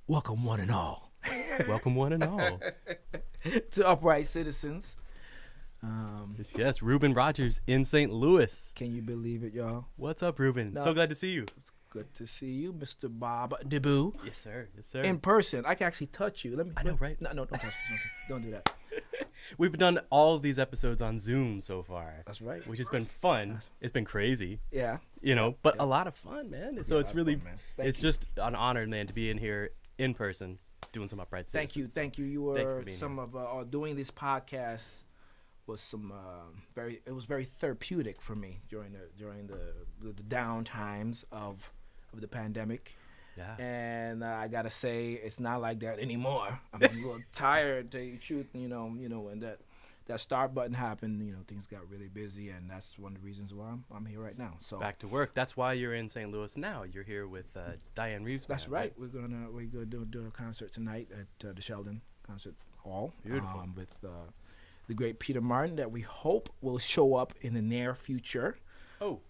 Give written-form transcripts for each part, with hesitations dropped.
Welcome one and all. Welcome one and all. To Upright Citizens. Yes, Reuben Rogers in St. Louis. Can you believe it, y'all? What's up, Reuben? No. So glad to see you. It's good to see you, Mr. Bob Deboo. Yes, sir. Yes, sir. In person. I can actually touch you. Let me. I know, right? No, don't touch me. Don't do that. We've done all of these episodes on Zoom so far. That's right. Which has been fun. It's been crazy. Yeah. But a lot of fun, man. So it's really, it's you. just an honor, man, to be in here in person doing some Upright Citizens. Thank you. You Thank you were for being some here. of doing this podcast was some it was very therapeutic for me during the down times of the pandemic. Yeah. And I gotta say, it's not like that anymore. I'm a little tired, to tell you the truth. When that start button happened, things got really busy, and that's one of the reasons why I'm here right now. So Back to work. That's why you're in St. Louis now. You're here with Diane Reeves. that's right. We're gonna do a concert tonight at the Sheldon Concert Hall. Beautiful. With the great Peter Martin, that we hope will show up in the near future. Oh.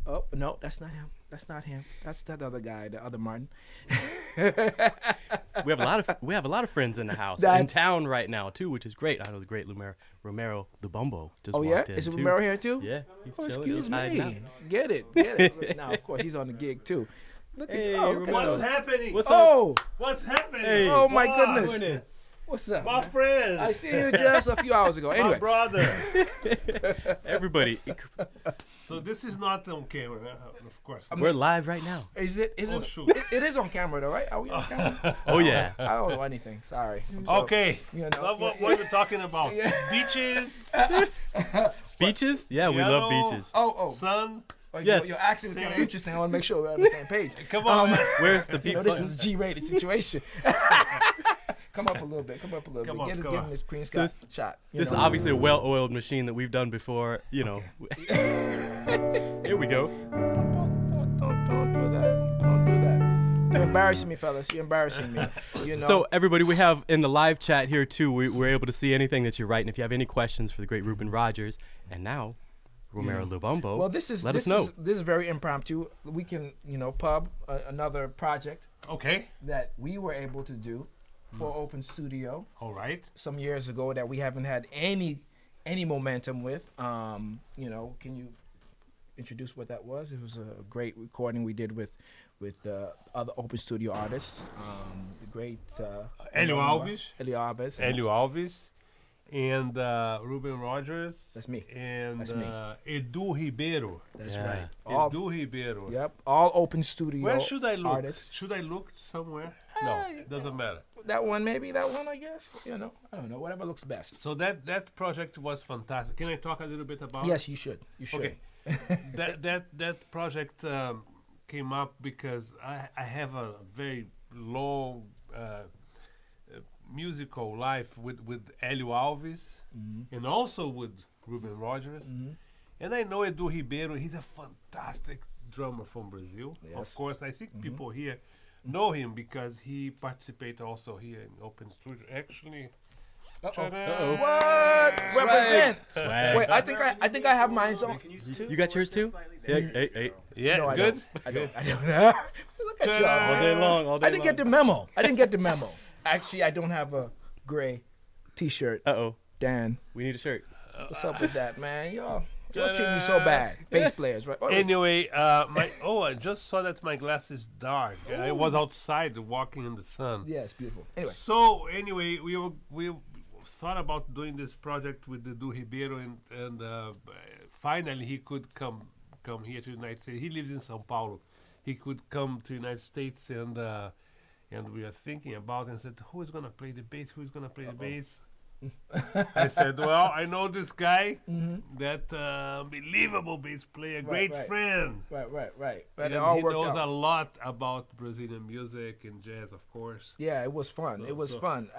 Oh no, that's not him. That's that other guy, the other Martin. We have a lot of friends in the house in town right now too, which is great. I know the great Romero the Bumbo just walked in. Is too. Romero here too? Yeah, he's chilling. Excuse He's hiding out. me. Get it. Now, of course, he's on the gig too. Look Hey, look Romero. at What's happening? What's up? Oh, What's happening? Hey. oh my Bob, goodness. What's up? My man? friend. I see you just a few hours ago. My Anyway, brother. Everybody, So this is not on camera, of course. we're live right now. is it? Oh, It, shoot. it is on camera though, right? Are we on camera? Oh yeah. I don't know anything. Sorry. Okay. So, What are we talking about? Yeah. Beaches, Beaches? Yeah, we love Yellow. beaches. Oh. sun. Yes. Your accent is kind of Same. interesting. I want to make sure we're on the same page. Come on, man. Where's the people? This is a G-rated situation. Come up a little bit. Come on, Get come him on. this Queen So Scott this- shot. This is obviously a well-oiled machine that we've done before. Here we go. Don't do that. Don't do that. You're embarrassing me, fellas. You're embarrassing me. So everybody, we have in the live chat here too. We're able to see anything that you write, and if you have any questions for the great Reuben Rogers, and now Romero Lubumbo, Well, this is let us know. This is very impromptu. We can, pub another project Okay. that we were able to do for Open Studio All right. some years ago that we haven't had any momentum with. Can you introduce what that was? It was a great recording we did with other Open Studio artists. The great Elio Alves. Elio Alves. Elio Alves. And Reuben Rogers. That's me. And That's me. Edu Ribeiro. That's Yeah. right. All, Edu Ribeiro. yep. All Open Studio. Where should I look? Artists. Should I look somewhere? No, it doesn't matter. That one, maybe that one. I guess. I don't know. Whatever looks best. So that project was fantastic. Can I talk a little bit about? Yes, you should. You should. Okay. that project came up because I have a very long musical life with Elio Alves and also with Reuben Rogers. And I know Edu Ribeiro. He's a fantastic drummer from Brazil. Yes. Of course, I think people here know him because he participates also here in Open Studio. Actually, ta-da. What? Represent. Swag. Wait, I think I have mine on. You got yours too? Hey. Yeah, No, I good. I don't. Look at y'all. All day long, all day I didn't get the memo. Actually, I don't have a gray T-shirt. Uh-oh. Dan, We need a shirt. what's up with that, man? Y'all treat me so bad. Bass players, right? Anyway, I just saw that my glass is dark. I was outside walking in the sun. Yeah, it's beautiful. Anyway, So anyway, we thought about doing this project with Edu Ribeiro, and finally he could come here to the United States. He lives in São Paulo. He could come to the United States, and we are thinking about and said, who is gonna play the bass? Who is gonna play the bass? I said, well, I know this guy, that unbelievable bass player, great right. friend. right. But And it all he worked knows out. a lot about Brazilian music and jazz, of course. Yeah, it was fun. So- It was so fun.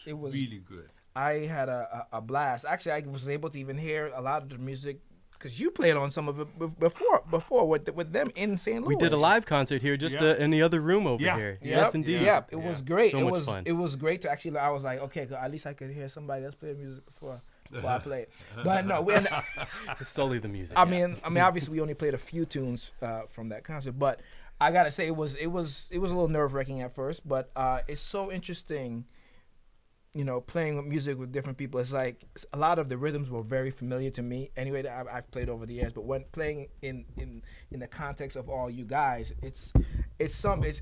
It was really good. I had a blast. Actually, I was able to even hear a lot of the music because you played on some of it before with them in St. Louis. We did a live concert here just Yeah. In the other room over Yeah. here. Yep, Yes, indeed. Yeah, it was great. So it much was fun. It was great to actually. I was like, okay, at least I could hear somebody else play music before I played. But no, It's solely the music. I yeah. mean, obviously we only played a few tunes from that concert, but I gotta say it was a little nerve wracking at first, but it's so interesting. You know, playing with music with different people, it's like a lot of the rhythms were very familiar to me. Anyway, that I've played over the years, but when playing in the context of all you guys, it's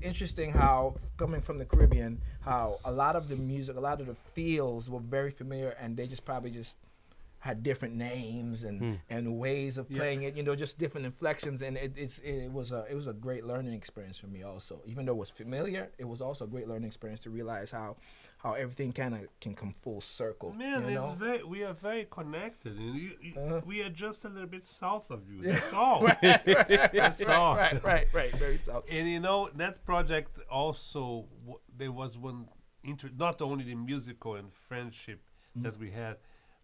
interesting how coming from the Caribbean, how a lot of the music, a lot of the feels were very familiar, and they just probably just had different names and ways of playing it. You know, just different inflections, and it was a great learning experience for me also. Even though it was familiar, it was also a great learning experience to realize how everything kind of can come full circle. Man, you know? we are very connected. And we are just a little bit south of you. That's all. That's all. Right. Very south. And you know, that project also, there was one, not only the musical and friendship that we had,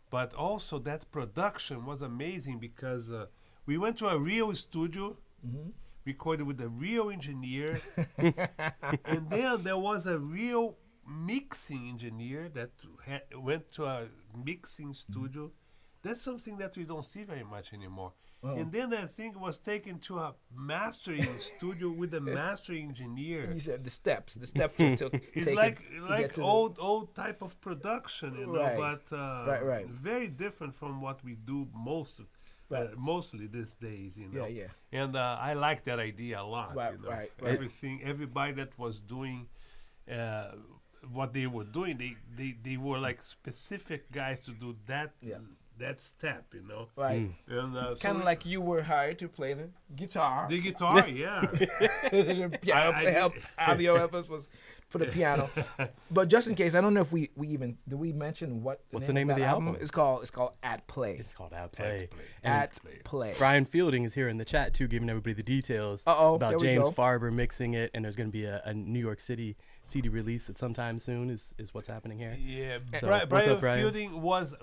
but also that production was amazing because we went to a real studio, recorded with a real engineer, and then there was a real mixing engineer that went to a mixing studio. That's something that we don't see very much anymore. Oh. And then I think was taken to a mastering studio with a mastering engineer. You said the steps you took. It's like old type of production, you know, right. but right. very different from what we do mostly these days, you know. Yeah. And I like that idea a lot. Right, you know? right. Everybody that was doing what they were doing, they were like specific guys to do that. Yeah. That step, you know, right? And kind of like you were hired to play the guitar. The guitar, yeah. The piano Avio help was for the piano. But just in case, I don't know if we even do we mention what's the name of the album? It's called At Play. It's called At Play. At Play. Brian Fielding is here in the chat too, giving everybody the details about James Farber mixing it, and there's going to be a New York City CD release at sometime soon. Is what's happening here. Yeah, so, Brian Fielding was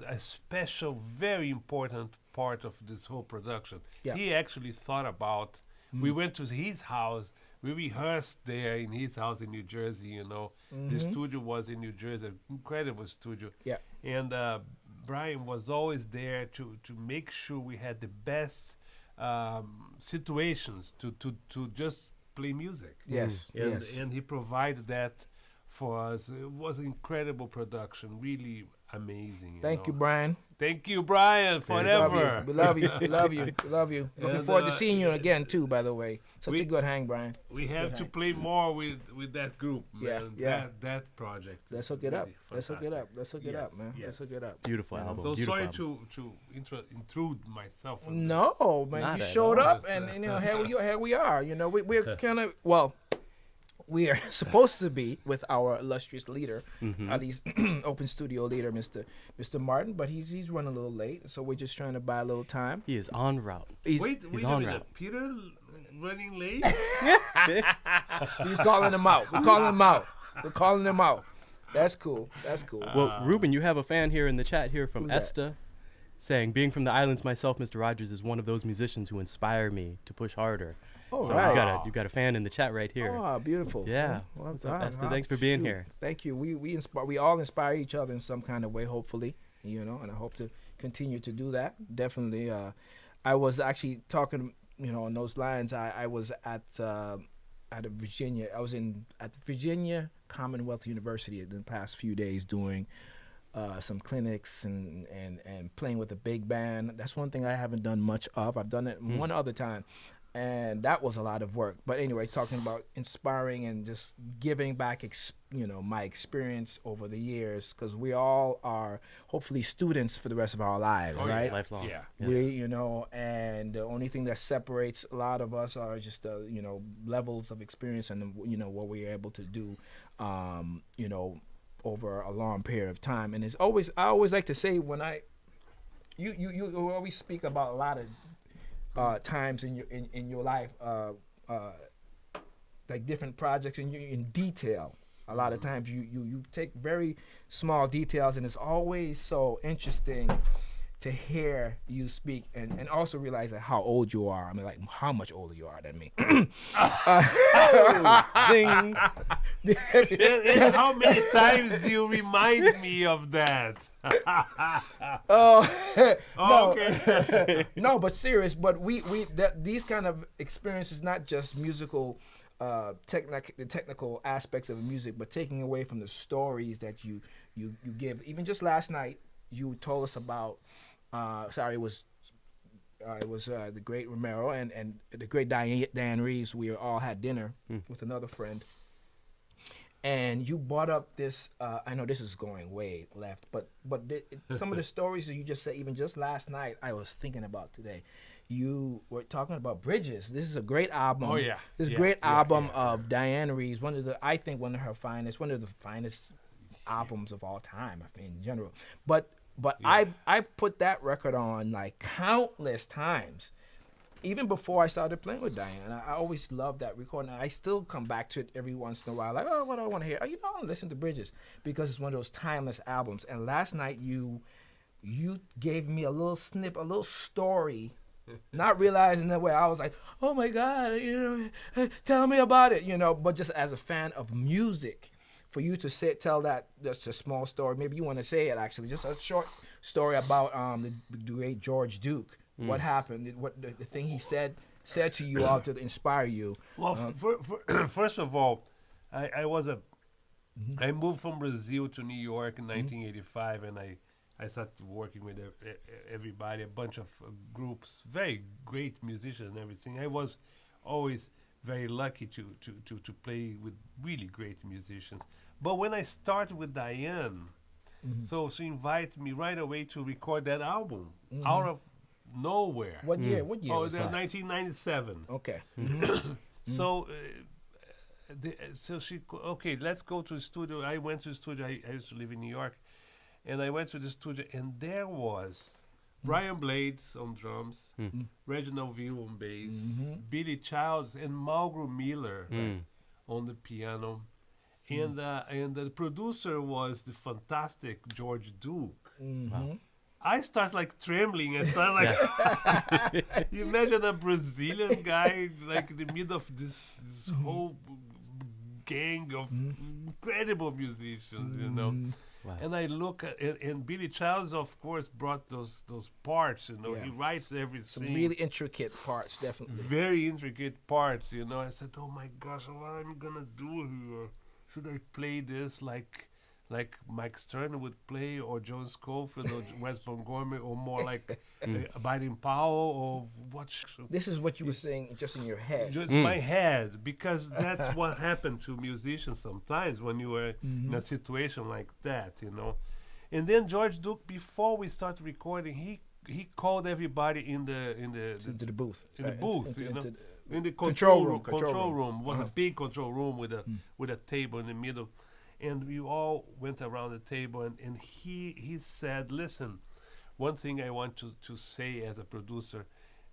a special, very important part of this whole production. Yeah. He actually thought about. We went to his house. We rehearsed there in his house in New Jersey. You know, the studio was in New Jersey, incredible studio. Yeah, and Brian was always there to make sure we had the best situations to just play music. Yes, and he provided that for us. It was an incredible production, really amazing. Thank you, Brian. Thank you, Brian, forever. We love you. Looking forward to seeing you again too. By the way, such a good hang, Brian. We have to play more with that group, man. Yeah. That project. Let's hook it up. Let's hook it up, man. Yes. Let's hook it up. Beautiful album. So beautiful sorry album. to intrude myself. No, man, you showed up, and you know here we are. You know, we're kind of we are supposed to be with our illustrious leader, at least open studio leader, Mr. Martin, but he's running a little late, so we're just trying to buy a little time. He is en route. Wait a minute, Peter running late? We're calling him out. We're calling him out. That's cool. Well, Reuben, you have a fan here in the chat here from Esta saying, being from the islands myself, Mr. Rogers is one of those musicians who inspire me to push harder. Oh, so right. you got a fan in the chat right here. Oh, beautiful. Yeah. Well, Esther, thanks for being here. Thank you. We all inspire each other in some kind of way, hopefully, you know, and I hope to continue to do that. Definitely. I was actually talking, you know, on those lines. I was at Virginia. I was at the Virginia Commonwealth University in the past few days doing some clinics and playing with a big band. That's one thing I haven't done much of. I've done it one other time. And that was a lot of work. But anyway, talking about inspiring and just giving back, my experience over the years, because we all are hopefully students for the rest of our lives, right? Yeah. Lifelong. Yeah. Yes. And the only thing that separates a lot of us are just, levels of experience and, what we're able to do, over a long period of time. And I always like to say when you always speak about a lot of times in your life, like different projects, and in detail. A lot of times you take very small details, and it's always so interesting to hear you speak and also realize like how old you are. I mean, like how much older you are than me. Ding. And how many times do you remind me of that? Okay. No, but serious. But these kind of experiences, not just musical, the technical aspects of the music, but taking away from the stories that you give. Even just last night, you told us about. It was the great Romero and the great Diane Reeves. We all had dinner with another friend, and you brought up this. I know this is going way left, but some of the stories that you just said, even just last night, I was thinking about today. You were talking about Bridges. This is a great album. Oh yeah, this great album of Diane Reeves. One of the finest albums of all time. I think in general, But I've put that record on like countless times, even before I started playing with Diane. I always loved that recording. I still come back to it every once in a while. Like, what do I want to hear? I want to listen to Bridges because it's one of those timeless albums. And last night you gave me a little snip, a little story, not realizing that way. I was like, oh my God, tell me about it, But just as a fan of music. For you to tell that, just a small story. Maybe you want to say it actually, just a short story about the great George Duke. What happened? What the thing he said to you all to inspire you? Well, first of all, I moved from Brazil to New York in 1985, and I started working with everybody, a bunch of groups, very great musicians and everything. I was always very lucky to play with really great musicians. But when I started with Diane, so she invited me right away to record that album out of nowhere. What year? What year? Oh, was that? 1997. Okay. So, she let's go to the studio. I went to the studio. I used to live in New York, and I went to the studio, and there was Brian Blades on drums, Reginald Ville on bass, Billy Childs and Margaret Miller on the piano, and the producer was the fantastic George Duke. Wow. I start like trembling. I start like you imagine a Brazilian guy like in the middle of this whole gang of incredible musicians, Wow. And I look at and Billy Childs, of course, brought those parts. He writes everything. Some really intricate parts, definitely. Very intricate parts. I said, "Oh my gosh, what am I gonna do here? Should I play this like Mike Stern would play, or John Scofield, or Wes Montgomery, or more like Baden Powell, or what?" This is what you were saying, just in your head. Just my head, because that's what happened to musicians sometimes when you were in a situation like that, And then George Duke, before we started recording, he called everybody in the booth, in the booth, in the control room. Was a big control room with a table in the middle. And we all went around the table, and he said, "Listen, one thing I want to say as a producer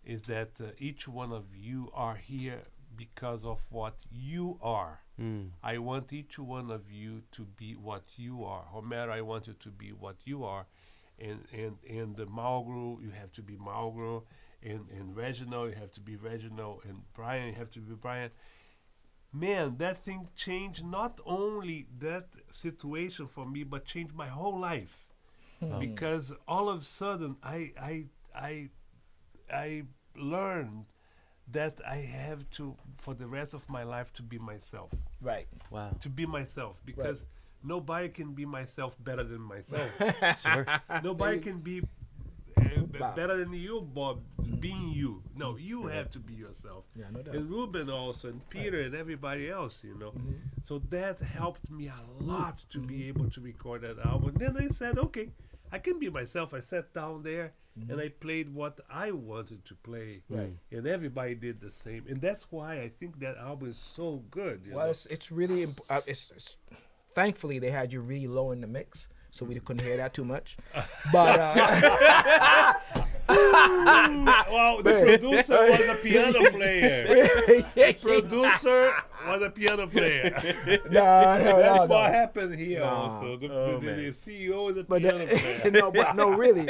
is that each one of you are here because of what you are. I want each one of you to be what you are. Romero, I want you to be what you are. And the Margaret, you have to be Margaret. And Reginald, you have to be Reginald. And Brian, you have to be Brian." Man, that thing changed not only that situation for me, but changed my whole life. Because all of a sudden, I learned that I have to, for the rest of my life, to be myself. Right. Wow. To be myself, because nobody can be myself better than myself. Sure. Nobody can be better than you, Bob, being you. No, you have to be yourself. Yeah, no doubt. And Reuben also, and Peter, and everybody else, So that helped me a lot to be able to record that album. Then I said, okay, I can be myself. I sat down there and I played what I wanted to play. Right. And everybody did the same. And that's why I think that album is so good. Well, it's really, it's thankfully they had you really low in the mix, so we couldn't hear that too much. But well, the producer was a piano player. Producer was a piano player. That's what happened here. Also, the CEO is a piano player. No, really.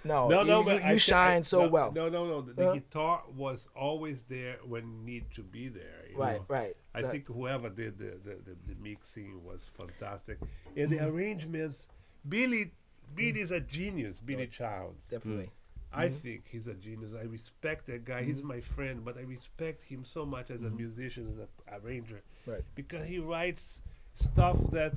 You shine so well. No. The guitar was always there when it needed to be there. Right. I think whoever did the mixing was fantastic, and the arrangements. Billy is a genius. Billy Childs. Definitely. I think he's a genius. I respect that guy. He's my friend, but I respect him so much as a musician, as an arranger, because he writes stuff that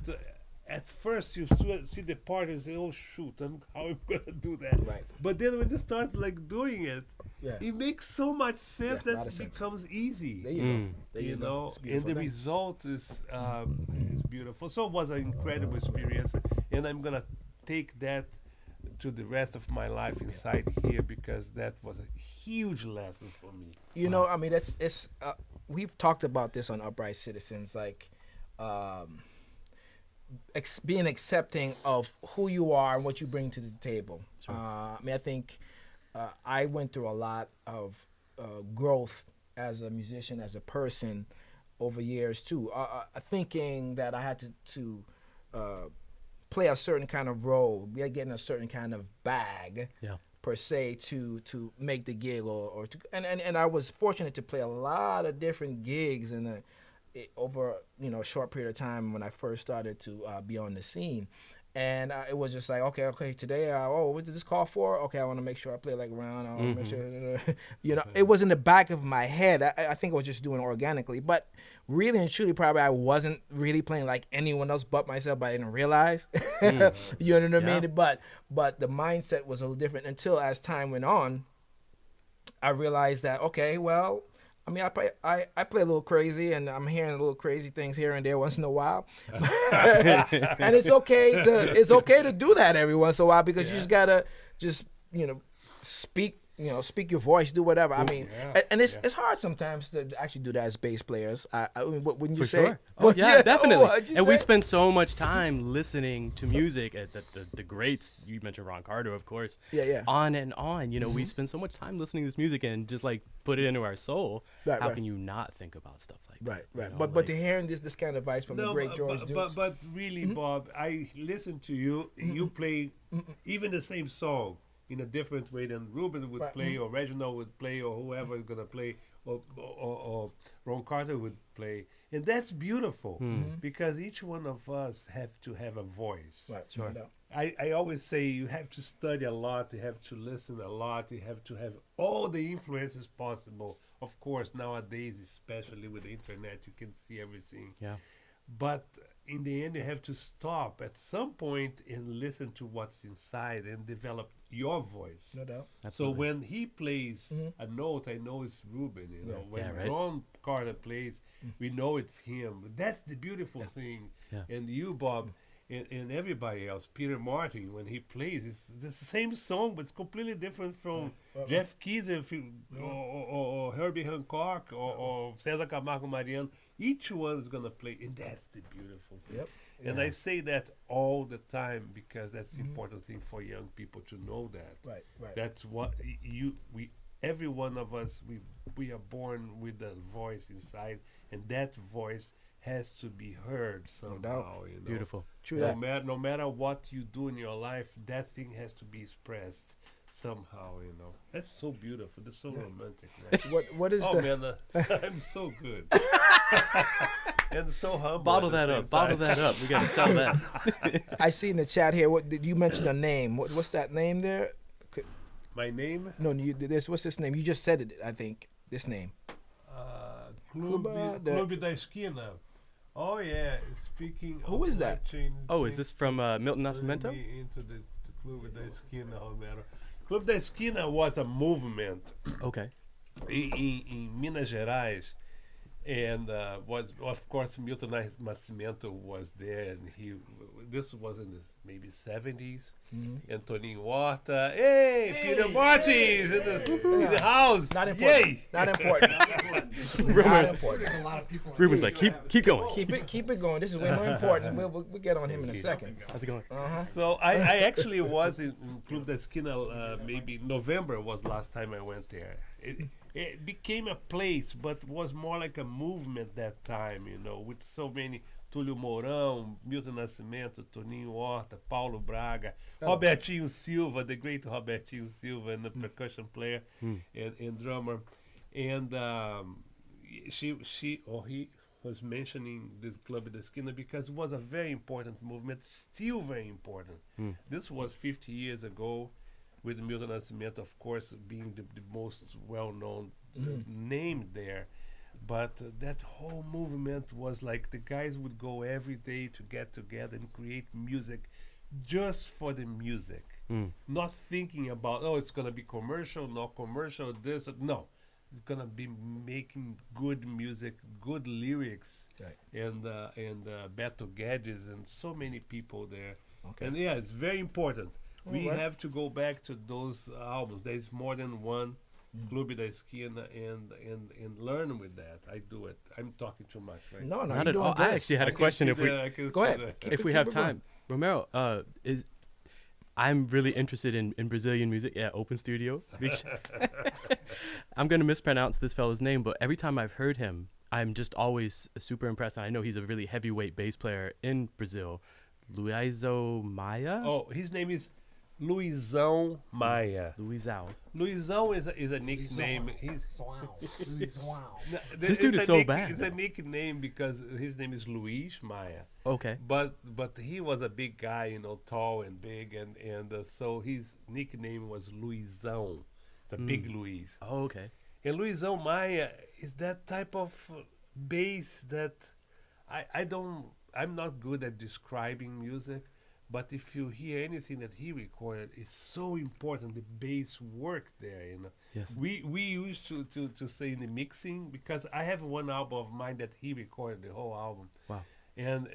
at first you see the part and say, "Oh shoot, how am I gonna do that?" Right. But then when you start like doing it, it makes so much sense that it becomes easy. There you go. You know, and the result is beautiful. So it was an incredible experience, and I'm gonna take that to the rest of my life inside here, because that was a huge lesson for me. You know, I mean, it's we've talked about this on Upright Citizens, like being accepting of who you are and what you bring to the table. Sure. I mean, I think I went through a lot of growth as a musician, as a person, over years too, thinking that I had to play a certain kind of role, getting a certain kind of bag, per se, to make the gig, or to, and I was fortunate to play a lot of different gigs over a short period of time when I first started to be on the scene. And it was just like, okay, today, what did this call for? Okay, I want to make sure I play like around. I want to make sure, it was in the back of my head. I think I was just doing it organically. But really and truly, probably I wasn't really playing like anyone else but myself, but I didn't realize. You know what I mean? But the mindset was a little different until as time went on, I realized that, okay, well, I mean, I play a little crazy, and I'm hearing little crazy things here and there once in a while, and it's okay to do that every once in a while, because you just gotta speak your voice, do whatever. I mean, and it's hard sometimes to actually do that as bass players. I mean, wouldn't you say? Sure. Oh, yeah, definitely. And we spend so much time listening to music. At the greats, you mentioned Ron Carter, of course. Yeah. On and on. We spend so much time listening to this music and just like put it into our soul. How can you not think about stuff like that? Right. But to hearing this kind of advice from the great George Dukes. But really, Bob, I listen to you. You play even the same song in a different way than Reuben would play, or Reginald would play, or whoever is gonna play, or Ron Carter would play, and that's beautiful, because each one of us have to have a voice. Right. Sure. I always say you have to study a lot, you have to listen a lot, you have to have all the influences possible. Of course, nowadays, especially with the internet, you can see everything. Yeah. But in the end, you have to stop at some point and listen to what's inside and develop your voice. No doubt. Absolutely. So when he plays a note, I know it's Reuben. When Ron Carter plays, we know it's him. That's the beautiful thing. Yeah. And you, Bob, and everybody else, Peter Martin, when he plays, it's the same song, but it's completely different from Jeff Keys or Herbie Hancock or César Camargo Mariano. Each one is going to play, and that's the beautiful thing. Yep. And I say that all the time, because that's the important thing for young people to know that. Right. That's what every one of us, we are born with a voice inside, and that voice has to be heard somehow. Beautiful. True. No matter what you do in your life, that thing has to be expressed somehow. That's so beautiful. That's so romantic. Man. What is man, I'm so good. And so humble. Bottle that up. We gotta sell that. I see in the chat here. What did you mention a name? What's that name there? My name? No, what's this name? You just said it. I think this name. Clube da Esquina. Oh yeah, speaking. Who is that? Is this from Milton Nascimento? Into the Clube da Esquina, Romero. Clube da Esquina was a movement. Okay. In Minas Gerais, and was, of course, Milton Nascimento was there, and this was in the maybe 70s. Antoninho Horta, hey, Peter Martins in the house. Not important. Yay. Not important. Not important. A lot of people. Ruben's like, keep going. Keep it going. This is way more important. We'll get on him in a second. How's it going? So I actually was in Clube da Esquina. Maybe November was last time I went there. It became a place, but was more like a movement that time, with so many Túlio Mourão, Milton Nascimento, Toninho Horta, Paulo Braga, Robertinho Silva, the great Robertinho Silva, and the percussion player and drummer. And he was mentioning the Club da Esquina because it was a very important movement, still very important. This was 50 years ago, with Milton Nascimento, of course, being the most well-known name there. But that whole movement was like the guys would go every day to get together and create music just for the music. Not thinking about, it's going to be commercial, not commercial, this. No. It's going to be making good music, good lyrics, and Beto Guedes and so many people there. Okay. And yeah, it's very important. We have to go back to those albums. There's more than one Clube da Esquina and learn with that. I do it. I'm talking too much, right? No, not at all. I actually had a question. If we go ahead, if we have time, Romero, I'm really interested in Brazilian music. Yeah, Open Studio. I'm gonna mispronounce this fellow's name, but every time I've heard him, I'm just always super impressed. And I know he's a really heavyweight bass player in Brazil. Luizão Maia. Oh, his name is Luizão Maia. Luizão is a nickname. This dude is so bad. It's a nickname because his name is Luiz Maia. Okay. But he was a big guy, tall and big, and so his nickname was Luizão. It's a big Luiz. Oh, okay. And Luizão Maia is that type of bass that I'm not good at describing music. But if you hear anything that he recorded, it's so important, the bass work there, Yes. We used to say in the mixing, because I have one album of mine that he recorded the whole album. Wow. And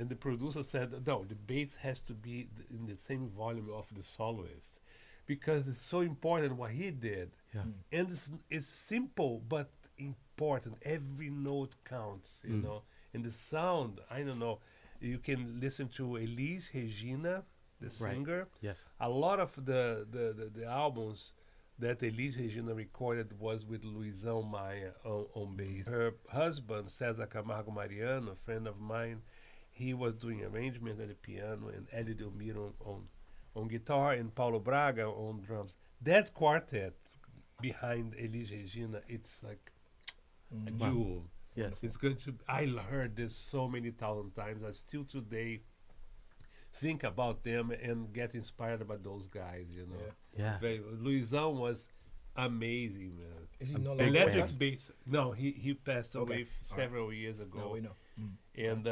the producer said, no, the bass has to be in the same volume of the soloist, because it's so important what he did. Yeah. And it's simple but important. Every note counts, you know. And the sound, I don't know. You can listen to Elis Regina, the singer. Yes. A lot of the albums that Elis Regina recorded was with Luizão Maia on bass. Her husband, César Camargo Mariano, a friend of mine, he was doing arrangement at the piano, and Eddie Delmiro on guitar, and Paulo Braga on drums. That quartet behind Elis Regina, it's like a jewel. Yes. It's going to. I heard this so many thousand times. I still today think about them and get inspired by those guys. Yeah. Luizão was amazing, man. Is he no longer electric bass? No, he passed away several years ago. No, we know. And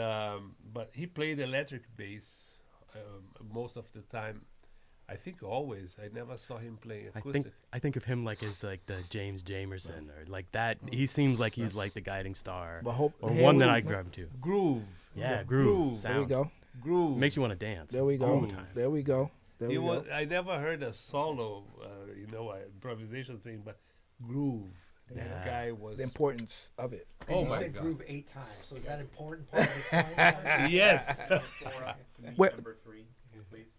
but he played electric bass most of the time. I think always. I never saw him play acoustic. I think of him like as the James Jamerson or like that. He seems like he's like the guiding star, or one that I grab to. Groove. Yeah, groove. There we go. Groove. Makes you want to dance. There we go. All the time. There we go. I never heard a solo, improvisation thing, but groove. That guy was the importance of it. And you said groove 8 times, so is that important part of the point? Yes. Number 3.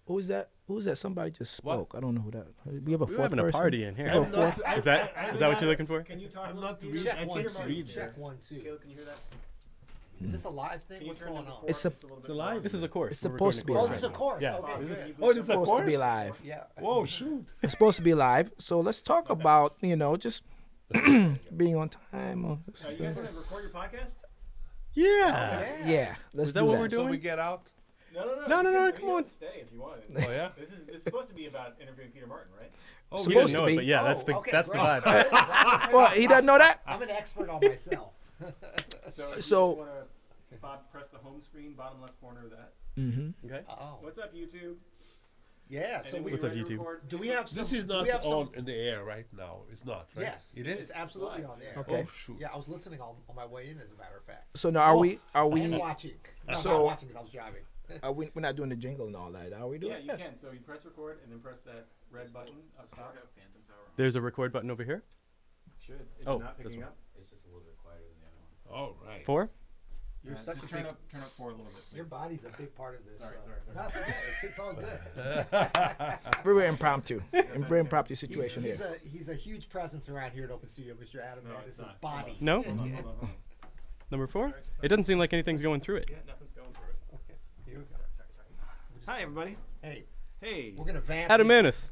Who's that? Who's that? Somebody just spoke. I don't know who that. We have a fourth We're having a party in here. Is that what you're looking for? Can you talk? I'm not reading. Check I one, can't read. Check 1, 2. Caleb, can you hear that? Is this a live thing? What's going on? It's live. This is a course. It's supposed to be. Oh, this is a course. Yeah. Okay. It's supposed to be live. Yeah. Whoa, shoot. It's supposed to be live. So let's talk about just being on time. You guys want to record your podcast? Yeah. Let's Is that do what we're So doing? we get out. No, come on. Stay if you want. Oh yeah. This is supposed to be about interviewing Peter Martin, right? Oh, You Supposed didn't know to it, be. but yeah, that's the okay, that's the great. vibe. Well, he doesn't know that. I'm an expert on myself. So you want to press the home screen, bottom left corner of that. Mm-hmm. Okay. Oh. What's up, YouTube? Yeah. And So then we What's up, YouTube? do we have some? This is do not we have some- on in the air right now. It's not, right? Yes, It is. It's absolutely on there. Okay. Oh shoot. Yeah, I was listening on my way in, as a matter of fact. So now are we? And watching. No, So- not watching because I was driving. We're not doing the jingle and all that, are we doing? Yeah, you can. So you press record and then press that red button up top. There's a record button over here. Should. If Oh, you're not this picking one. up. It's just a little bit quieter than the other one. All right. 4. You're such just a turn big, up 4 a little bit. Your Please. body's a big part of this. Sorry. That's okay. It's all good. Very impromptu. Very impromptu situation he's here. He's a huge presence around here at Open Studio, Mr. Adam. No, Man. it's This is not. body. No? Hold on. Number 4? It doesn't seem like anything's going through it. Yeah, nothing's going through it. Okay, here we go. Sorry. Hi, everybody. Hey, Hey. we're gonna vamp. Adam you. Ennis.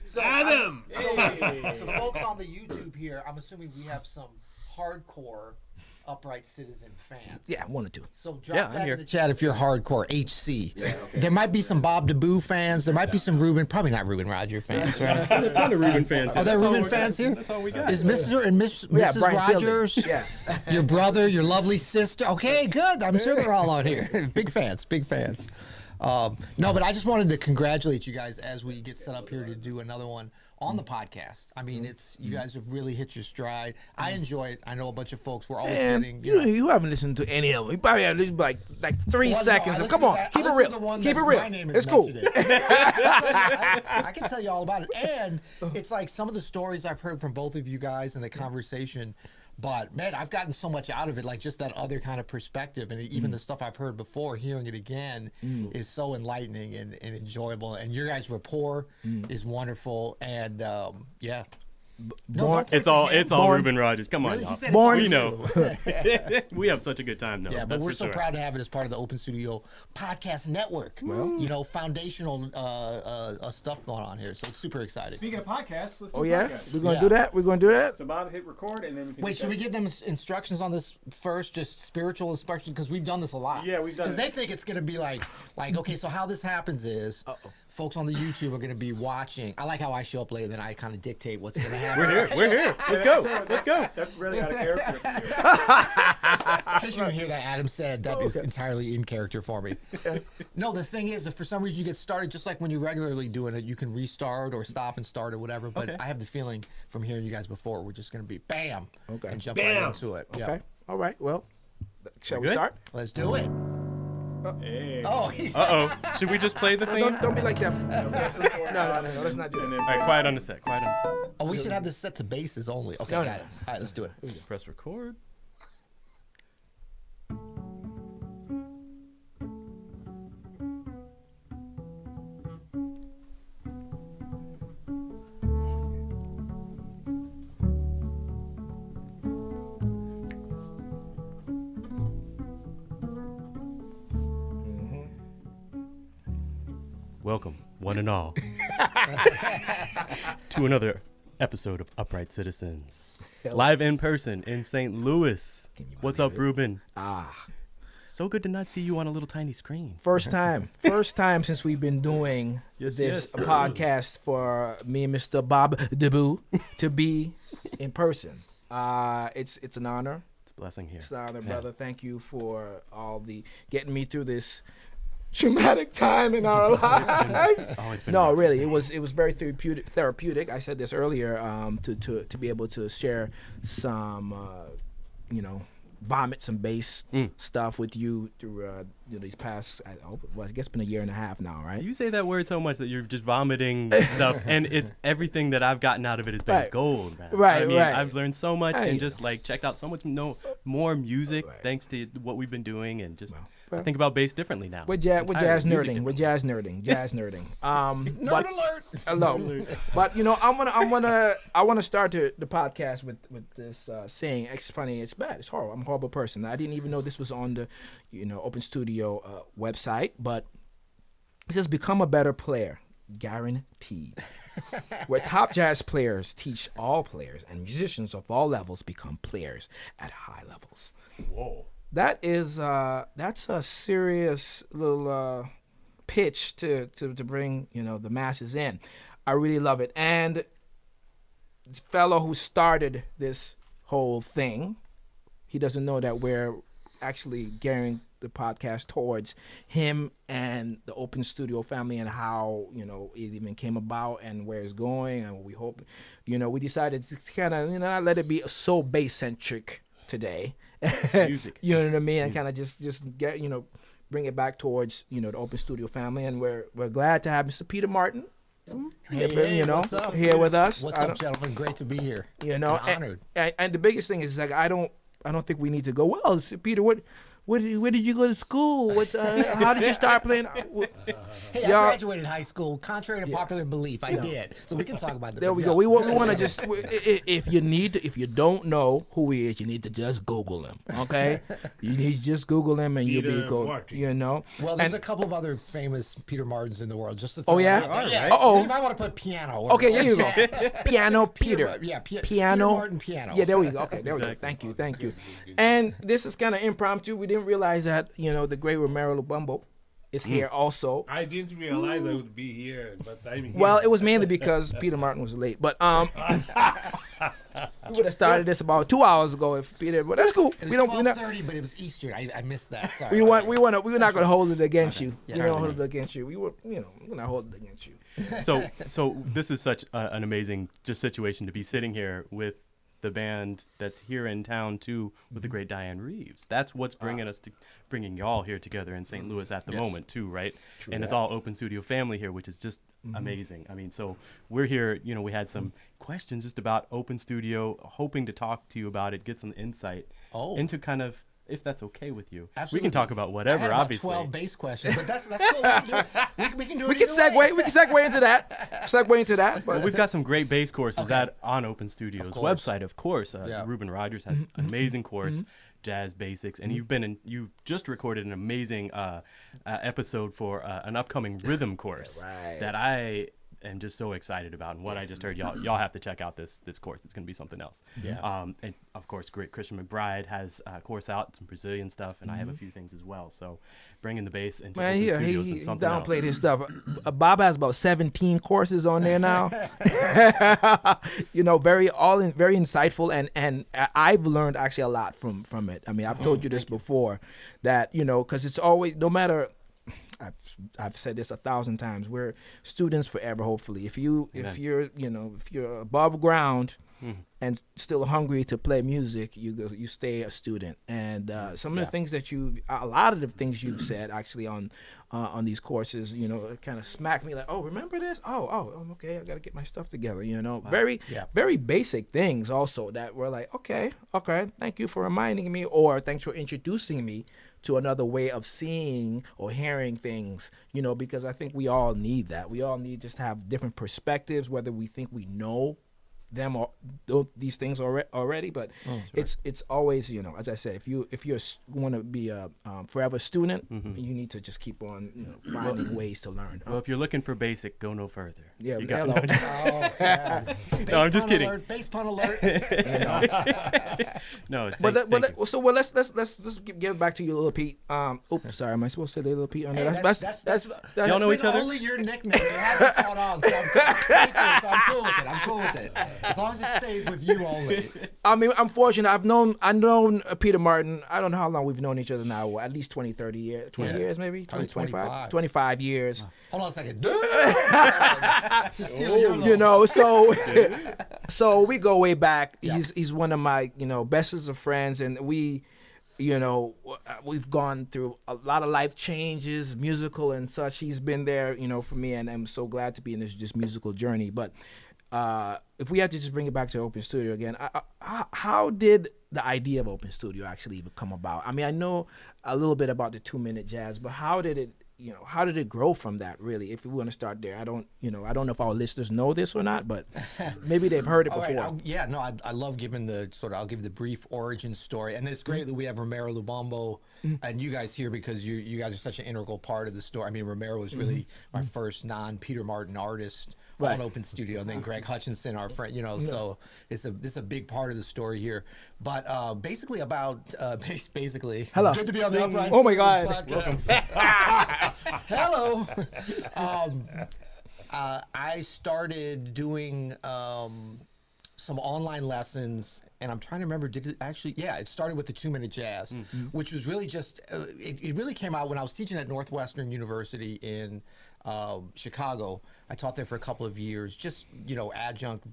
So, Adam! So folks on the YouTube here, I'm assuming we have some hardcore Upright Citizen fans. Yeah, 1 or 2. So drop Yeah, I'm that here. in the chat if you're hardcore HC. There might be some Bob Deboo fans. There might be some Reuben, probably not Reuben Roger fans, right? There's a ton of Reuben fans. Are there Reuben fans here? That's all we got. Is Mrs. and Mrs. Brian Rogers, Fielding. Yeah. your brother, your lovely sister? Okay, good. I'm sure they're all on here. Big fans. No, but I just wanted to congratulate you guys as we get set up here to do another one on the podcast. I mean, you guys have really hit your stride. I enjoy it. I know a bunch of folks. We're always getting. You haven't listened to any of them. You probably have listened like 3 seconds. Come on, keep it real. Keep it real. It's cool. I can tell you all about it. And it's like some of the stories I've heard from both of you guys in the conversation. But man, I've gotten so much out of it, like just that other kind of perspective, and even the stuff I've heard before, hearing it again is so enlightening and enjoyable. And your guys' rapport is wonderful, and yeah. It's all Reuben Rogers. Come on, Really? y'all. He said Born- We know. We have such a good time, though. Yeah, but That's we're for so sure. proud to have it as part of the Open Studio Podcast Network. Well, foundational stuff going on here, so it's super exciting. Speaking of podcasts, let's do Oh yeah, podcasts. we're gonna do that. We're gonna do that. So Bob, hit record, and then we can. Wait, should we give them instructions on this first, just spiritual instructions? Because we've done this a lot. Yeah, we've done Because it. they think it's going to be like, okay, so how this happens is folks on the YouTube are going to be watching. I like how I show up late and then I kind of dictate what's going to happen. We're here. Let's go. Let's go. That's really out of character for you. In case you didn't hear that, Adam said that is entirely in character for me. No, the thing is, if for some reason you get started, just like when you're regularly doing it, you can restart or stop and start or whatever. But I have the feeling from hearing you guys before, we're just going to be bam and jump right into it. Okay. All right. Well, shall we good? start? Let's do it. Hey. Oh, he's Should we just play the theme? Don't be like that. No. Let's not do that. All right, quiet on the set. Oh, we should have this set to bases only. Okay, got it. All right, let's do it. Press record. Welcome, one and all, to another episode of Upright Citizens. Live in person in St. Louis. What's up, Reuben? So good to not see you on a little tiny screen. First time since we've been doing this podcast for me and Mr. Bob Deboo to be in person. It's an honor. It's a blessing here. It's an honor, brother. Thank you for getting me through this traumatic time in our lives. It's been No, rough. really, it was very therapeutic. I said this earlier, to be able to share some, vomit some bass stuff with you through these past. I guess it's been a year and a half now, right? You say that word so much that you're just vomiting stuff, and it's everything that I've gotten out of it has been gold, man. Right, I mean, right. I've learned so much Hey. and just checked out so much more music thanks to what we've been doing, and just I think about bass differently now. We're jazz Music nerding. We're differently. jazz nerding. Nerd alert! Hello. But I wanna start the podcast with this saying. It's funny. It's bad. It's horrible. I'm a horrible person. I didn't even know this was on the Open Studio website. But it says become a better player, guaranteed. Where top jazz players teach all players, and musicians of all levels become players at high levels. Whoa. That's a serious little pitch to bring the masses in. I really love it. And the fellow who started this whole thing, he doesn't know that we're actually gearing the podcast towards him and the Open Studio family, and how it even came about and where it's going, and we hope we decided to kind of not let it be so bass centric today. Music. You know what I mean? And kind of just get bring it back towards the Open Studio family, and we're glad to have Mr. Peter Martin. Hey, what's up? Here with us. What's up, gentlemen? Great to be here. And honored. And the biggest thing is I don't think we need to go. Well, Peter, what where did you go to school? How did you start playing? Hey, I graduated high school, contrary to popular belief. I did. So we can talk about that. There we go. We want to just, if you don't know who he is, you need to just Google him, okay? You need to just Google him and you'll be cool, you know? Well, there's a couple of other famous Peter Martins in the world. Just to throw it out there. Yeah. So you might want to put piano. Okay, there you go. Piano Peter. Piano. Peter Martin piano. Yeah, there we go. Okay, there we go. Thank you. And this is kind of impromptu. We didn't realize that, the great Romero Lubumbo is here also. I didn't realize I would be here, but I'm here. Well, it was mainly because Peter Martin was late. But we would have started this about 2 hours ago if Peter. But that's cool. It was 12:30, but it was Easter. I missed that. Sorry. We're not going to hold it against you. We don't hold it against you. We're not holding it against you. So this is such an amazing just situation to be sitting here with the band that's here in town too, with the great Diane Reeves. That's what's bringing y'all here together in St. Louis at the moment too, right? True, and it's all Open Studio family here, which is just amazing. I mean, so we're here, we had some questions just about Open Studio, hoping to talk to you about it, get some insight into kind of, if that's okay with you. Absolutely. We can talk about whatever, I had about obviously. 12 bass questions, but that's cool. We can do it. We can segue into that. But we've got some great bass courses on Open Studio's website, of course. Reuben Rogers has an amazing course, Jazz Basics, and you just recorded an amazing episode for an upcoming rhythm course that I am just so excited about, and what I just heard. Y'all have to check out this course. It's going to be something else. And of course, great Christian McBride has a course out, some Brazilian stuff, and I have a few things as well. So bringing the bass into Open Studio has been something else. Downplayed his stuff. Bob has about 17 courses on there now. Very insightful, and I've learned actually a lot from it. I mean, I've told you this before, that because it's always, no matter. I've said this 1,000 times. We're students forever. Hopefully, if you're above ground and still hungry to play music, you stay a student. And some of the things that a lot of the things you've said actually on these courses, kind of smack me like, oh, remember this? Oh, okay, I got to get my stuff together. Very basic things also that were like, okay, thank you for reminding me, or thanks for introducing me to another way of seeing or hearing things, because I think we all need that. We all need just to have different perspectives, whether we think we know them or these things already, but it's always, as I said, if you want to be a forever student, you need to just keep on finding ways to learn. Well, if you're looking for basic, go no further. Yeah, no, I'm just kidding. Base pun alert. No, let's just give it back to you, Little Pete. Oops, sorry, am I supposed to say Little Pete on there? That's y'all know each other. Only your nickname. It hasn't caught on, so I'm cool with it. I'm cool with it. As long as it stays with you only. I mean, I'm fortunate. I've known Peter Martin. I don't know how long we've known each other now. At least 20, 30 years. 20 years maybe? 25? 25 years. Hold on a second. To steal your loan. So we go way back. He's one of my, bestest of friends, and we've gone through a lot of life changes, musical and such. He's been there, for me, and I'm so glad to be in this just musical journey. But if we have to just bring it back to Open Studio again, how did the idea of Open Studio actually even come about? I mean, I know a little bit about the 2-minute jazz, but how did it grow from that, really? If we want to start there, I don't know if our listeners know this or not, but maybe they've heard it before. Right, I love giving I'll give the brief origin story, and it's great that we have Romero Lubumbo and you guys here, because you guys are such an integral part of the story. I mean, Romero was really my first non-Peter Martin artist on Open Studio, and then Greg Hutchinson, our friend, so it's a big part of the story here. But basically, hello, good to be on the Upright. Oh my God, hello. I started doing some online lessons, and I'm trying to remember, it started with the 2-minute jazz, which was really just, it really came out when I was teaching at Northwestern University in Chicago. I taught there for a couple of years, just, adjunct,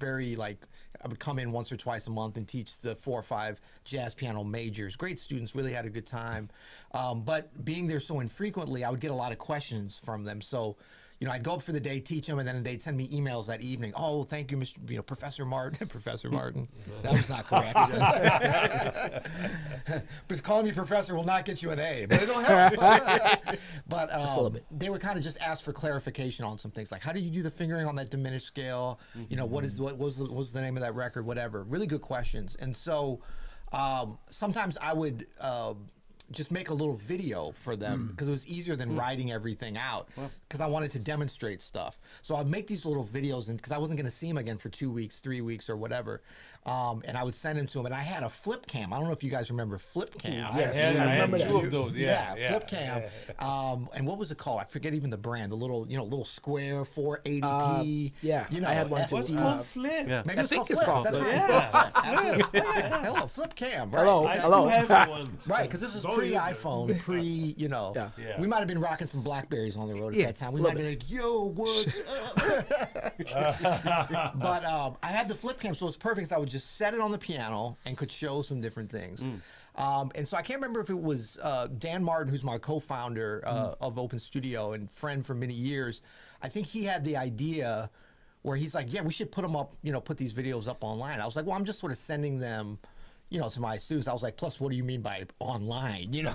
I would come in once or twice a month and teach the 4 or 5 jazz piano majors. Great students, really had a good time. But being there so infrequently, I would get a lot of questions from them. So, I'd go up for the day, teach them, and then they'd send me emails that evening. Oh, thank you, Mr. Professor Martin. Professor Martin. That was not correct. But calling me professor will not get you an A, but it'll help. But they would kind of just ask for clarification on some things, like how did you do the fingering on that diminished scale? What was the name of that record? Whatever. Really good questions. And so sometimes I would just make a little video for them because it was easier than writing everything out because I wanted to demonstrate stuff. So I'd make these little videos, and because I wasn't going to see them again for 2 weeks, 3 weeks, or whatever, and I would send them to them. And I had a flip cam. I don't know if you guys remember flip cam. Yes, I remember had that. 2 of those. Yeah, flip cam. And what was it called? I forget even the brand. The little square 480p. I had one too. What's called flip? Yeah. Maybe it's it's called called flip. flip. That's right. Absolutely. Hello, flip cam. Right. Hello. I still have one. Right, because this is pre-iPhone, we might have been rocking some Blackberries on the road at that time. We might be like, yo, what's up? But I had the flip cam, so it was perfect because I would just set it on the piano and could show some different things. And so I can't remember if it was Dan Martin, who's my co-founder of Open Studio and friend for many years. I think he had the idea where he's like, yeah, we should put them up, put these videos up online. I was like, well, I'm just sort of sending them to my students. I was like, plus, what do you mean by online?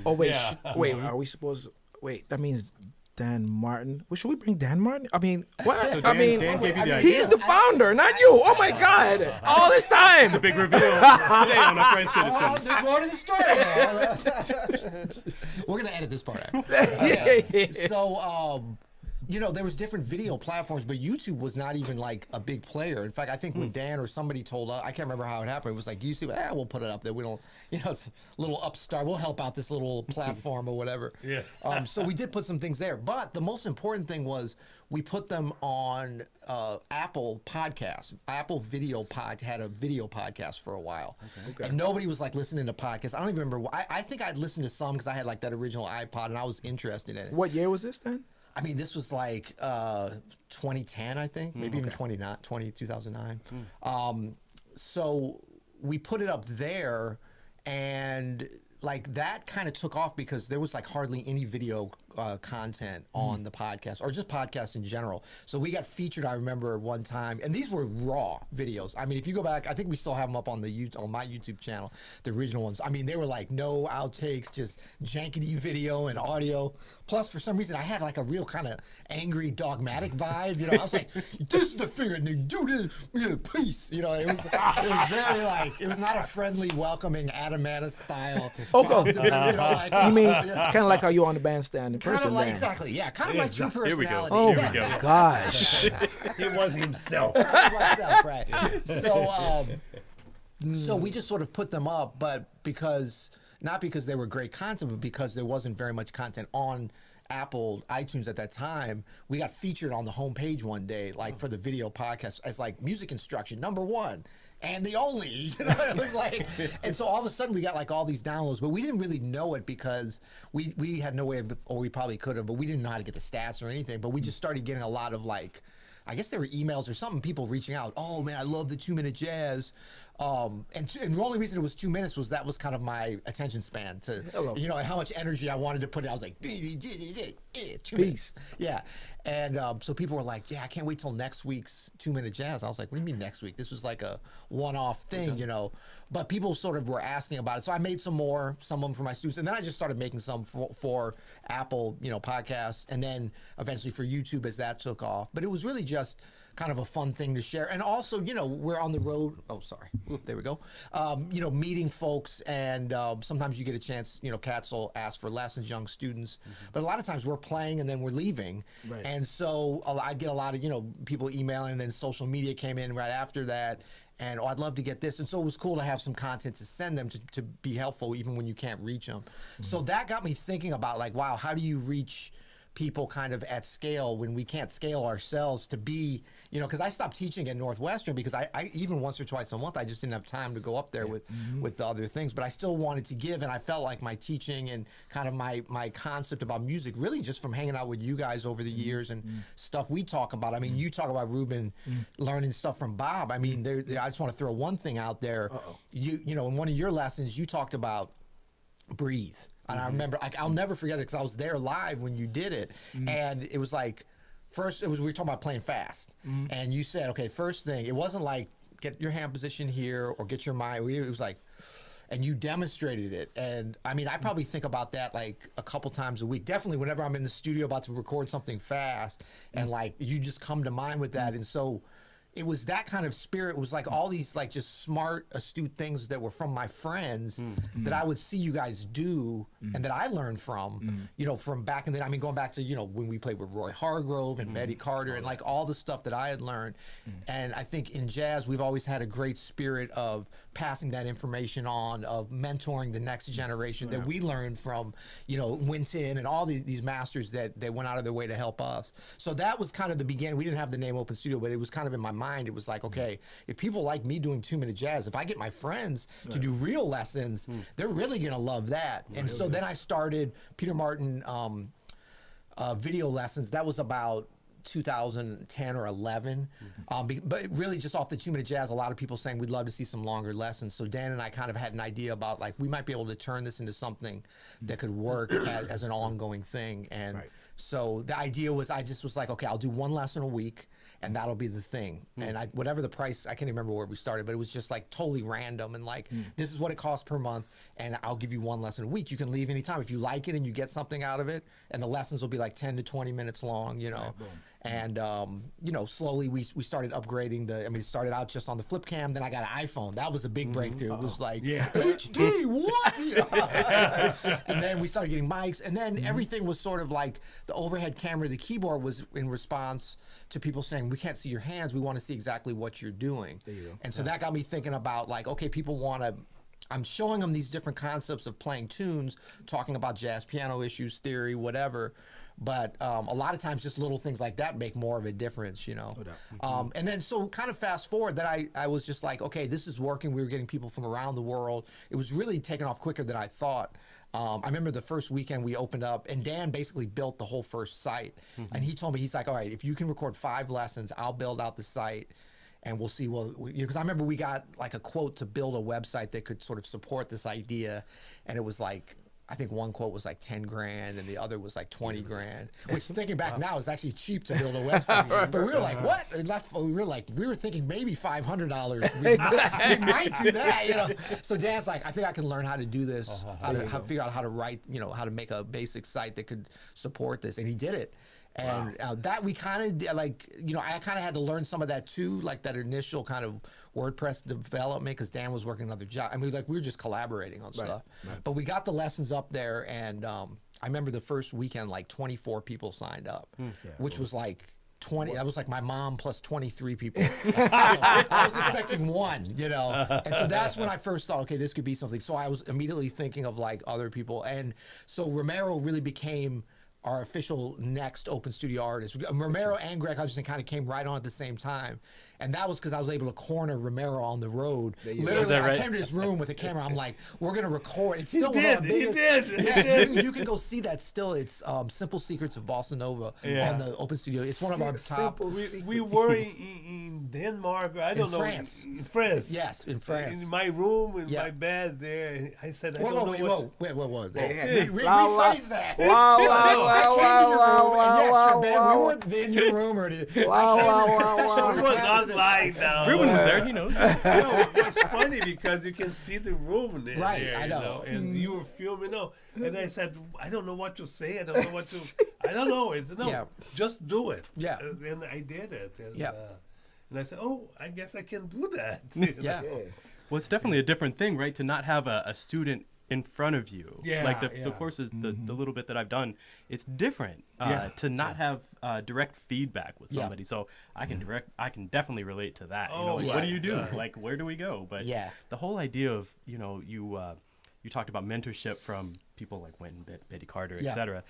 Oh wait, wait. Are we supposed? Wait, that means Dan Martin. Well, should we bring Dan Martin? I mean, what? So Dan gave you the idea. He's the founder, not you. Oh my God! All this time. It's a big reveal today on Our Friend Well, Citizens. there's more to the story. We're gonna edit this part out. So, there was different video platforms, but YouTube was not even like a big player. In fact, I think when Dan or somebody told us, I can't remember how it happened. It was like YouTube, we'll put it up there. We don't, it's a little upstart. We'll help out this little platform or whatever. Yeah. So we did put some things there, but the most important thing was we put them on Apple Podcasts. Apple Video Pod had a video podcast for a while, and nobody was like listening to podcasts. I don't even remember. I think I'd listened to some because I had like that original iPod and I was interested in it. What year was this then? I mean, this was like 2010, I think, maybe even 2009. So we put it up there, and like that kind of took off because there was like hardly any video content on the podcast or just podcasts in general. So we got featured, I remember one time, and these were raw videos. I mean, if you go back, I think we still have them up on on my YouTube channel, the original ones. I mean, they were like no outtakes, just jankety video and audio. Plus, for some reason, I had like a real kind of angry, dogmatic vibe. I was like, this is the figure, nigga, do this, peace. It was very like, it was not a friendly, welcoming Adamana style. You mean kind of like how you on the bandstand in Kind person? of like, exactly, yeah, kind of my true Here we personality. go. Oh Here we my go. gosh! He was himself. Myself, right? So we just sort of put them up, but not because they were great content, but because there wasn't very much content on Apple iTunes at that time. We got featured on the homepage one day, like for the video podcast, as like music instruction #1 and the only. It was like, and so all of a sudden we got like all these downloads, but we didn't really know it because we had no way of, or we probably could have, but we didn't know how to get the stats or anything. But we just started getting a lot of like, I guess there were emails or something, people reaching out. Oh man, I love the 2-minute jazz. And the only reason it was 2 minutes was that was kind of my attention span to, and how much energy I wanted to put in. I was like, 2 minutes. Yeah. And so people were like, yeah, I can't wait till next week's 2-minute jazz. I was like, what do you mean next week? This was like a one-off thing, but people sort of were asking about it. So I made some of them for my students. And then I just started making some for Apple, podcasts, and then eventually for YouTube as that took off. But it was really just kind of a fun thing to share. And also, we're on the road. Oh, sorry. Oop, there we go. Meeting folks, and sometimes you get a chance, Cats will ask for lessons, young students. But a lot of times we're playing and then we're leaving. Right. And so I get a lot of, people emailing, and then social media came in right after that. And I'd love to get this. And so it was cool to have some content to send them to be helpful even when you can't reach them. So that got me thinking about like, wow, how do you reach people kind of at scale when we can't scale ourselves to be, because I stopped teaching at Northwestern because I even once or twice a month, I just didn't have time to go up there with the other things, but I still wanted to give. And I felt like my teaching and kind of my concept about music, really just from hanging out with you guys over the years and stuff we talk about. I mean, you talk about Reuben learning stuff from Bob. I mean, I just want to throw one thing out there. In one of your lessons, you talked about breathe. And I remember, I'll never forget it because I was there live when you did it. And it was like, first we were talking about playing fast, and you said, okay, first thing, it wasn't like get your hand position here or get your mind. It was like, and you demonstrated it. And I mean, I probably think about that like a couple times a week. Definitely whenever I'm in the studio about to record something fast, and like you just come to mind with that. And so it was that kind of spirit. It was like all these like just smart, astute things that were from my friends that I would see you guys do and that I learned from, you know, from back in the, I mean, going back to, you know, when we played with Roy Hargrove and Betty Carter and like all the stuff that I had learned. And I think in jazz, we've always had a great spirit of passing that information on, of mentoring the next generation that we learned from, you know, Winton and all these masters that went out of their way to help us. So that was kind of the beginning. We didn't have the name Open Studio, but it was kind of in my mind. It was like, okay, if people like me doing 2-minute jazz, if I get my friends to do real lessons, they're really gonna love that. And so then I started Peter Martin video lessons. That was about 2010 or 11, but really just off the 2-minute jazz, a lot of people saying we'd love to see some longer lessons. So Dan and I kind of had an idea about like we might be able to turn this into something that could work as an ongoing thing. And so the idea was, I just was like, okay, I'll do 1 lesson a week, and that'll be the thing. And whatever the price, I can't remember where we started, but it was just like totally random and like, this is what it costs per month, and I'll give you 1 lesson a week. You can leave anytime if you like it and you get something out of it, and the lessons will be like 10 to 20 minutes long, you know. And you know, slowly we started upgrading the, I mean, it started out just on the flip cam, then I got an iPhone. That was a big breakthrough. It was like, HD, what? And then we started getting mics, and then everything was sort of like the overhead camera, the keyboard was in response to people saying, we can't see your hands, we want to see exactly what you're doing. There you go. And so that got me thinking about like, okay, people want to, I'm showing them these different concepts of playing tunes, talking about jazz piano issues, theory, whatever. But a lot of times just little things like that make more of a difference, you know. And then so kind of fast forward that I was just like, okay, this is working. We were getting people from around the world. It was really taking off quicker than I thought. I remember the first weekend we opened up, and Dan basically built the whole first site. And he told me, he's like, all right, if you can record 5 lessons, I'll build out the site. And we'll see, well, because I remember we got like a quote to build a website that could sort of support this idea. And it was like, I think one quote was like 10 grand and the other was like 20 grand, which thinking back now is actually cheap to build a website. But we were like, what? We were thinking maybe $500. We might do that, you know? So Dan's like, I think I can learn how to do this, how to figure out how to write, you know, how to make a basic site that could support this. And he did it. And that we kind of like, you know, I kind of had to learn some of that too, like that initial kind of WordPress development, because Dan was working another job. I mean, like we were just collaborating on stuff. But we got the lessons up there, and I remember the first weekend, like 24 people signed up, which was like 20. That was like my mom plus 23 people. So I was expecting 1, you know. And so that's when I first thought, okay, this could be something. So I was immediately thinking of like other people, and so Romero really became our official next Open Studio artist. Romero and Greg Hutchinson kind of came right on at the same time. And that was because I was able to corner Romero on the road. Literally, I came to his room with a camera. I'm like, we're going to record. It's still one of our biggest. You can go see that still. It's Simple Secrets of Bossa Nova on the Open Studio. It's one of our top. We were in Denmark. I don't know. France. In France. Yes, in France. In my room, in my bed there. I said, whoa. Rephrase that. Yes, Ben, we weren't in your room or anything. Lying down. Reuben was there, he knows. It's funny because you can see the room there. Right, I know. And you were filming, and I said, I don't know what to say. I don't know what to. I don't know. It's just do it. Yeah. And I did it. And, yeah. And I said, oh, I guess I can do that. Yeah. Well, it's definitely a different thing, right? To not have a student in front of you. Like the courses, the little bit that I've done, it's different to not have direct feedback with somebody. So I can definitely relate to that. Oh, what do you do? Like, where do we go? But the whole idea of, you talked about mentorship from people like Winton, Betty Carter, etc.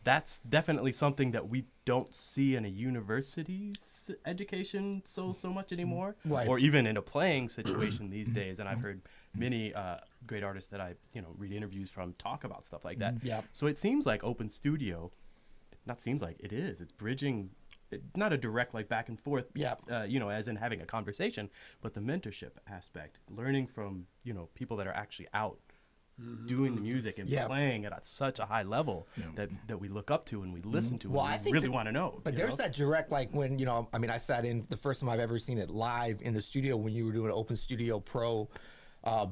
That's definitely something that we don't see in a university's education so much anymore, or even in a playing situation these days. And I've heard many great artists that I read interviews from talk about stuff like that. So it seems like Open Studio, it's bridging, not a direct like back and forth, as in having a conversation, but the mentorship aspect, learning from people that are actually out doing the music and playing at such a high level that we look up to and we listen to and we really want to know. But there's that direct, like when, I mean, I sat in the first time I've ever seen it live in the studio when you were doing Open Studio Pro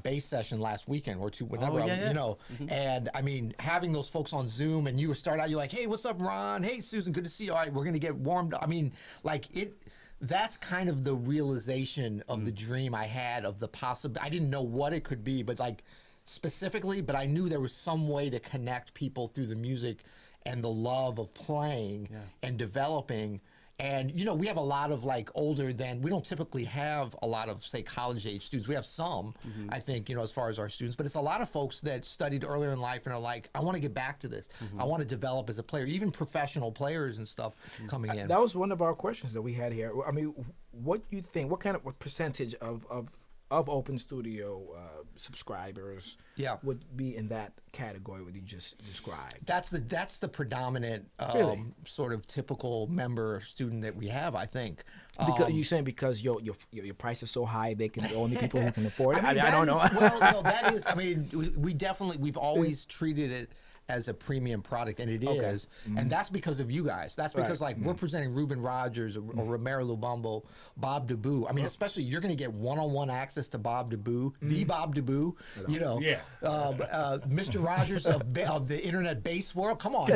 bass session last weekend or two, whenever, and I mean, having those folks on Zoom and you were starting out, you're like, hey, what's up, Ron? Hey, Susan, good to see you. All right, we're going to get warmed up. I mean, like that's kind of the realization of the dream I had of the possibility. I didn't know what it could be, but like specifically, but I knew there was some way to connect people through the music and the love of playing and developing. And, we have a lot of like we don't typically have a lot of, say, college age students. We have some, I think, as far as our students, but it's a lot of folks that studied earlier in life and are like, I want to get back to this. I want to develop as a player, even professional players and stuff coming in. That was one of our questions that we had here. I mean, what do you think, what kind of percentage of Open Studio subscribers would be in that category what you just described? That's the predominant sort of typical member or student that we have, I think. Because you're saying because your price is so high, they can only people who can afford it. I don't know. That is. I mean, we've always treated it as a premium product, and it is, and that's because of you guys. That's because we're presenting Reuben Rogers or Romero Lubumbo, Bob Deboo. I mean, especially you're going to get one-on-one access to Bob Deboo, the Bob Deboo, Mr. Rogers of the internet bass world. Come on,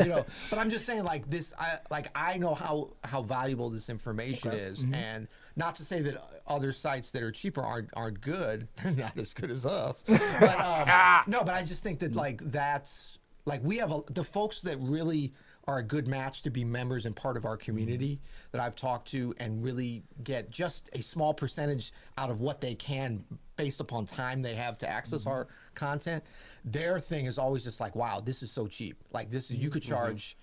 But I'm just saying, like this, I know how valuable this information is, and not to say that other sites that are cheaper aren't good, not as good as us, but no, but I just think that that's. Like we have the folks that really are a good match to be members and part of our community that I've talked to and really get just a small percentage out of what they can based upon time they have to access our content. Their thing is always just like, wow, this is so cheap. Like this is, you could charge,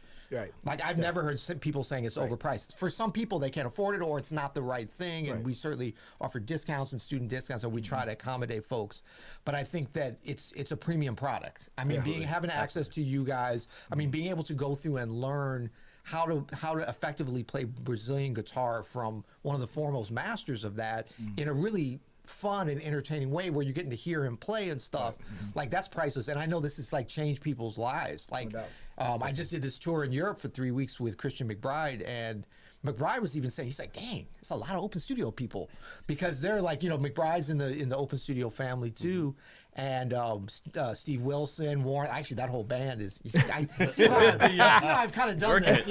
like I've never heard people saying it's overpriced. For some people, they can't afford it or it's not the right thing. And we certainly offer discounts and student discounts, and we try to accommodate folks. But I think that it's a premium product. I mean, having access to you guys, I mean, being able to go through and learn how to effectively play Brazilian guitar from one of the foremost masters of that in a really fun and entertaining way where you're getting to hear him play and stuff, like that's priceless. And I know this has like changed people's lives. Like I just did this tour in Europe for 3 weeks with Christian McBride, and McBride was even saying, he's like, dang, it's a lot of Open Studio people, because they're like, McBride's in the Open Studio family too, and Steve Wilson, Warren, actually that whole band is. I've kind of done this,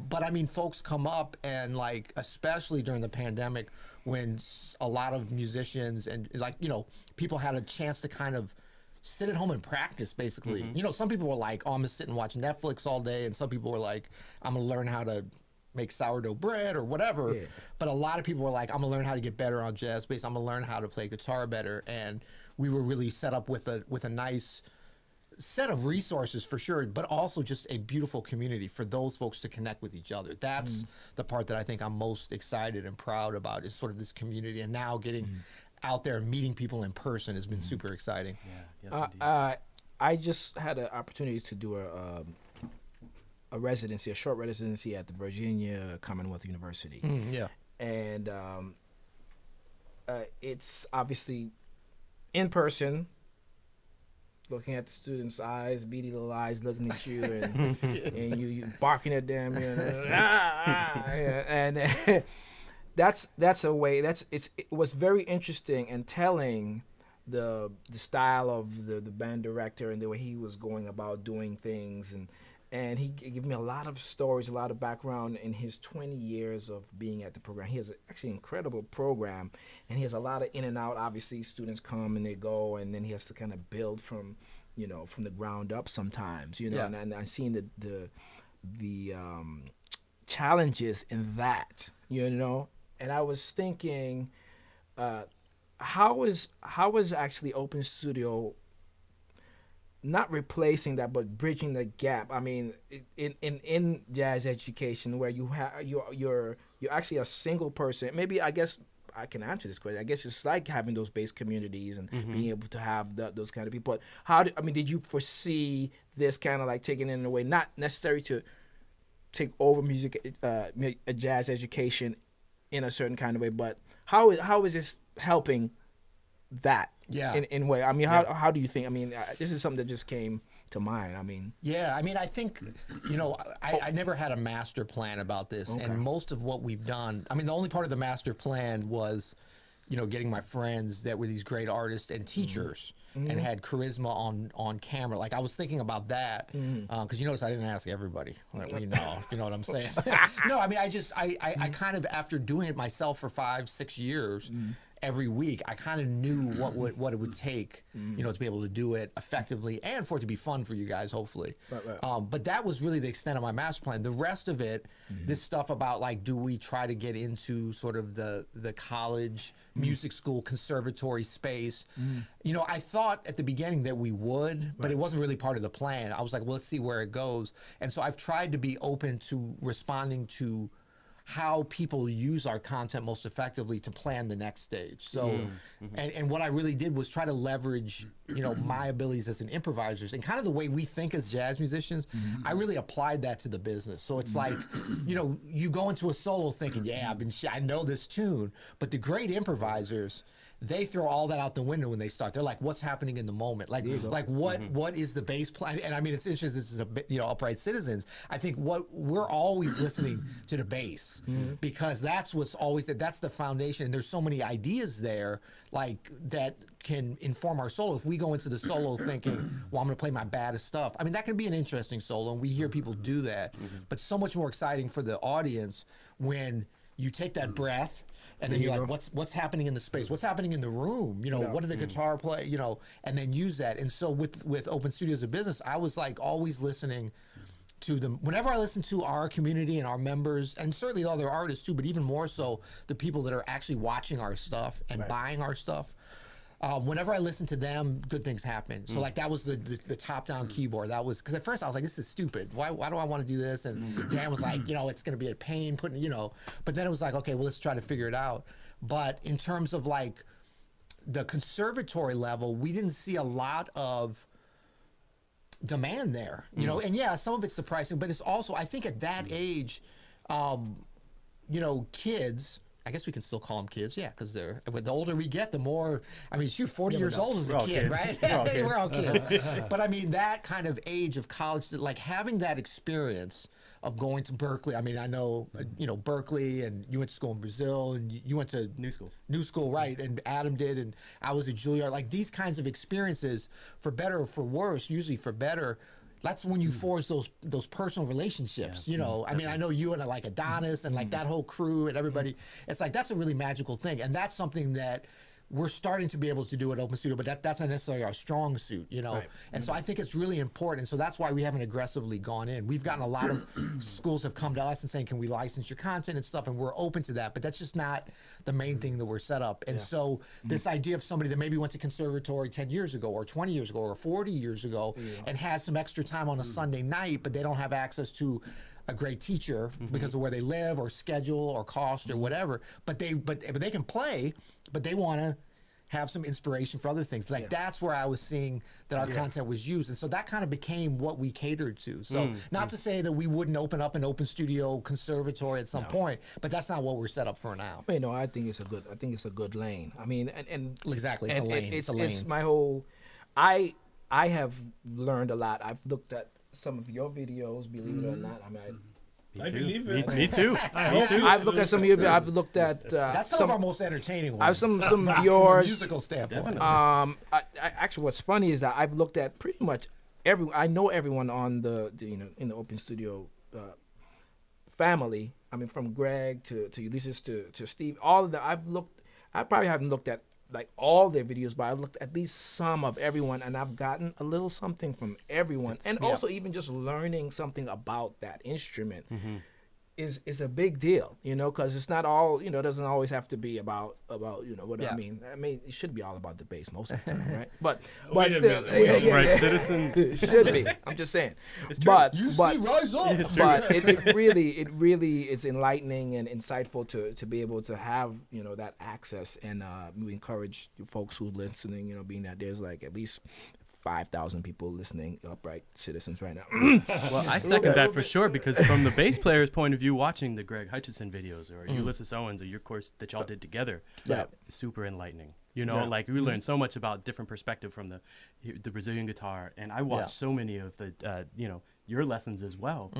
but I mean, folks come up and like, especially during the pandemic, when a lot of musicians and people had a chance to kind of sit at home and practice, basically. Some people were like, oh, I'm gonna sit and watch Netflix all day, and some people were like, I'm gonna learn how to make sourdough bread or whatever. But a lot of people were like, I'm gonna learn how to get better on jazz bass, I'm gonna learn how to play guitar better. And we were really set up with a nice set of resources for sure, but also just a beautiful community for those folks to connect with each other. That's the part that I think I'm most excited and proud about, is sort of this community, and now getting out there and meeting people in person has been super exciting. I just had an opportunity to do a residency, a short residency at the Virginia Commonwealth University. And it's obviously in person, looking at the students' eyes, beady little eyes looking at you, and you barking at them, and that's a way. It was very interesting and telling, the style of the band director and the way he was going about doing things, and he gave me a lot of stories, a lot of background in his 20 years of being at the program. He has actually an incredible program, and he has a lot of in and out. Obviously, students come and they go, and then he has to kind of build from the ground up sometimes, and I've seen the challenges in that, and I was thinking, how is actually Open Studio not replacing that, but bridging the gap? I mean, in jazz education, where you're actually a single person. Maybe, I guess I can answer this question. I guess it's like having those bass communities and being able to have those kind of people. But did you foresee this kind of like taking it in a way, not necessary to take over music, jazz education in a certain kind of way, but how is this helping that. Yeah. In way. I mean, how do you think? I mean, this is something that just came to mind. I mean. Yeah. I mean, I think, I never had a master plan about this, and most of what we've done. I mean, the only part of the master plan was, getting my friends that were these great artists and teachers and had charisma on camera. Like, I was thinking about that because you notice I didn't ask everybody. If you know what I'm saying. No, I mean, I kind of, after doing it myself for 5-6 years, every week, I kind of knew what it would take, to be able to do it effectively and for it to be fun for you guys, hopefully. Right. But that was really the extent of my master plan. The rest of it, this stuff about like, do we try to get into sort of the college, music school, conservatory space? I thought at the beginning that we would, but it wasn't really part of the plan. I was like, well, let's see where it goes. And so I've tried to be open to responding to how people use our content most effectively to plan the next stage. So, and what I really did was try to leverage, my abilities as an improviser and kind of the way we think as jazz musicians. I really applied that to the business. So it's like, you go into a solo thinking, I know this tune, but the great improvisers, they throw all that out the window when they start. They're like, what's happening in the moment? Like what is the bass plan? And I mean, it's interesting. This is Upright Citizens. I think we're always listening to the bass because that's what's always that's the foundation. And there's so many ideas there, like that can inform our solo. If we go into the solo thinking, well, I'm going to play my baddest stuff. I mean, that can be an interesting solo, and we hear people do that. But so much more exciting for the audience when you take that breath. And then you're like, what's happening in the space? What's happening in the room? What did the guitar play? And then use that. And so with Open Studio as a business, I was like always listening to them. Whenever I listen to our community and our members, and certainly other artists too, but even more so the people that are actually watching our stuff and buying our stuff. Whenever I listen to them, good things happen. So like that was the top-down keyboard. That was because at first I was like, this is stupid. Why do I want to do this? And Dan was like, it's going to be a pain putting, But then it was like, okay, well, let's try to figure it out. But in terms of like the conservatory level, we didn't see a lot of demand there, And yeah, some of it's the pricing, but it's also, I think at that age, kids. I guess we can still call them kids, because the older we get, the more. I mean, 40 years old is a kid, right? We're all kids. But I mean, that kind of age of college, like having that experience of going to Berkeley. I mean, I know, Berkeley, and you went to school in Brazil, and you went to New School, right? And Adam did, and I was at Juilliard. Like these kinds of experiences, for better or for worse, usually for better. That's when you forge those personal relationships, I mean, I know you and like Adonis and like that whole crew and everybody. It's like that's a really magical thing, and that's something that we're starting to be able to do at Open Studio, but that's not necessarily our strong suit, Right. And so I think it's really important. So that's why we haven't aggressively gone in. We've gotten a lot of schools have come to us and saying, can we license your content and stuff? And we're open to that, but that's just not the main thing that we're set up. And so this idea of somebody that maybe went to conservatory 10 years ago or 20 years ago or 40 years ago and has some extra time on a Sunday night, but they don't have access to a great teacher because of where they live or schedule or cost or whatever, but they can play, but they want to have some inspiration for other things. Like that's where I was seeing that our content was used. And so that kind of became what we catered to. So not to say that we wouldn't open up an Open Studio conservatory at some point, but that's not what we're set up for now. But, I think it's a good lane. I mean, and exactly, it's a lane. It's a lane. It's my whole, I have learned a lot. I've looked at some of your videos, believe it or not. I mean, I believe it. Me too. I've looked at some of your. I've looked at that's some of our most entertaining ones. Some of yours. Musical standpoint. Actually, what's funny is that I've looked at pretty much I know everyone on the in the Open Studio family. I mean, from Greg to Ulysses to Steve. All of them. I probably haven't looked at like all their videos, but I've looked at least some of everyone, and I've gotten a little something from everyone, and also even just learning something about that instrument is a big deal, because it's not all, it doesn't always have to be about what I mean. I mean, it should be all about the bass most of the time, right? But still, right, citizen. It should be. I'm just saying. See, rise up. But it really it's enlightening and insightful to be able to have that access, and we encourage folks who are listening, being that there's like at least 5,000 people listening, upright citizens right now. Well, I second that for sure, because from the bass player's point of view, watching the Greg Hutchison videos or Ulysses Owens or your course that y'all did together, super enlightening. You know, like we learned so much about different perspective from the Brazilian guitar, and I watched so many of the your lessons as well.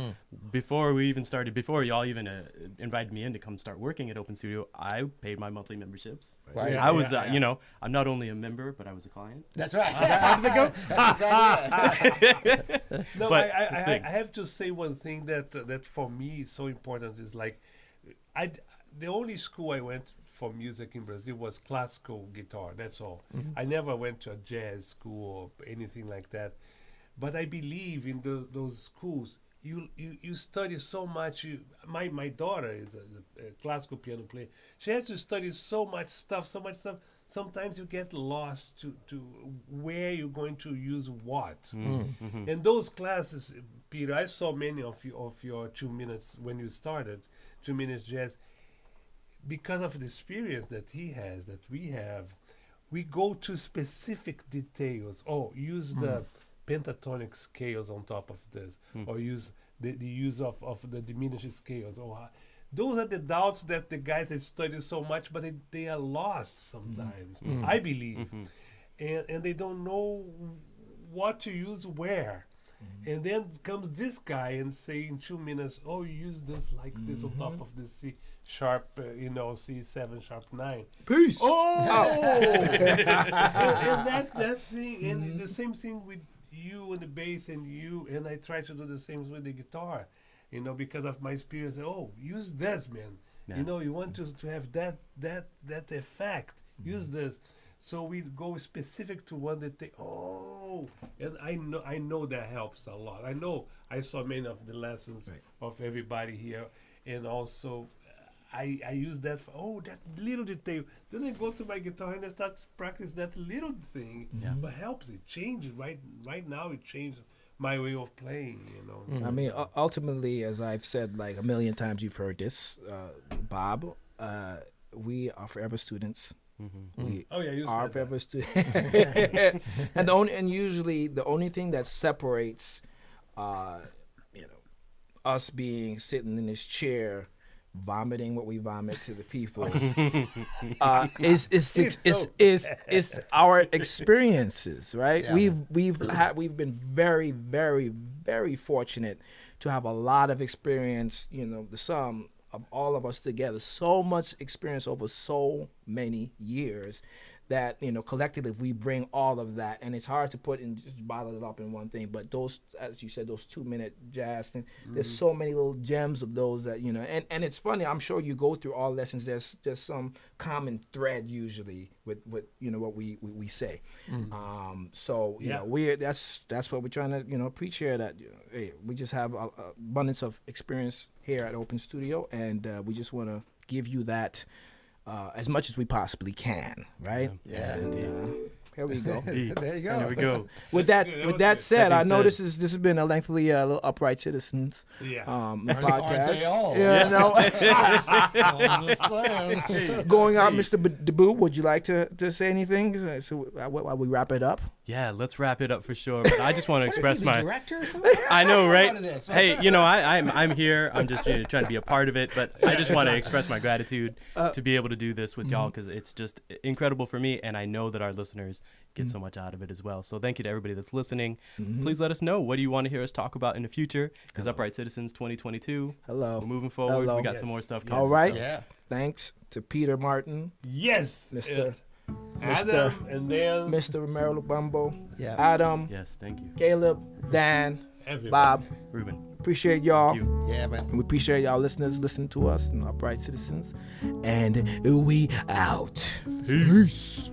Before we even started, before y'all even invited me in to come start working at Open Studio, I paid my monthly memberships. Right. I was, I'm not only a member, but I was a client. That's right. How does it go? No, But I have to say one thing that for me is so important is like, the only school I went for music in Brazil was classical guitar. That's all. I never went to a jazz school or anything like that. But I believe in those schools. You study so much. My daughter is a classical piano player. She has to study so much stuff. Sometimes you get lost to where you're going to use what. And those classes, Peter, I saw many of your 2 minutes when you started, 2 minutes jazz. Because of the experience that he has, that we have, we go to specific details. Oh, use the pentatonic scales on top of this, or use the use of the diminished scales. Those are the doubts that the guys that study so much, but they are lost sometimes, I believe. And they don't know what to use where. And then comes this guy and say in 2 minutes, oh, you use this like this on top of the C sharp, C7 sharp 9. Peace. And that thing, and the same thing with you and the bass and I try to do the same with the guitar, because of my experience. Oh, use this, man. Yeah. You want to have that effect. Use this. So we go specific to one that and I know that helps a lot. I saw many of the lessons of everybody here, and also I use that for that little detail. Then I go to my guitar and I start to practice that little thing. But helps it changes right now. It changed my way of playing. I mean, ultimately, as I've said like a million times, you've heard this, Bob. We are forever students. We are forever students. and usually the only thing that separates, us being sitting in this chair, vomiting what we vomit to the people, is our experiences, right? Yeah. We've been very, very, very fortunate to have a lot of experience. The sum of all of us together, so much experience over so many years that, collectively we bring all of that, and it's hard to put and just bottle it up in one thing. But those, as you said, those 2 minute jazz things, there's so many little gems of those that, and it's funny, I'm sure you go through all lessons, there's some common thread usually with what we say. So that's what we're trying to preach here, that hey, we just have a abundance of experience here at Open Studio, and we just want to give you that as much as we possibly can, right? Yeah. Here we go. There you go. There we go. With that said, I know this has been a lengthy little Upright Citizens podcast. Going out, Mr. Deboo, would you like to say anything? So while we wrap it up. Yeah, let's wrap it up for sure. But I just want to express my director or something? I know, right? Hey, I'm here. I'm just trying to be a part of it. But I just want to express my gratitude to be able to do this with y'all, because it's just incredible for me, and I know that our listeners get so much out of it as well. So thank you to everybody that's listening. Please let us know, what do you want to hear us talk about in the future? Because Upright Citizens 2022. Hello. We're moving forward. Hello. We got some more stuff coming. All right. Yeah. Thanks to Peter Martin. Yes. Mr. Adam, and then Mr. Romero Bumbo. Yeah. Adam. Yes, thank you. Caleb. Dan. everybody. Bob. Reuben. Appreciate y'all. Thank you. Yeah, man. We appreciate y'all listeners listening to us and Upright Citizens. And we out. Peace.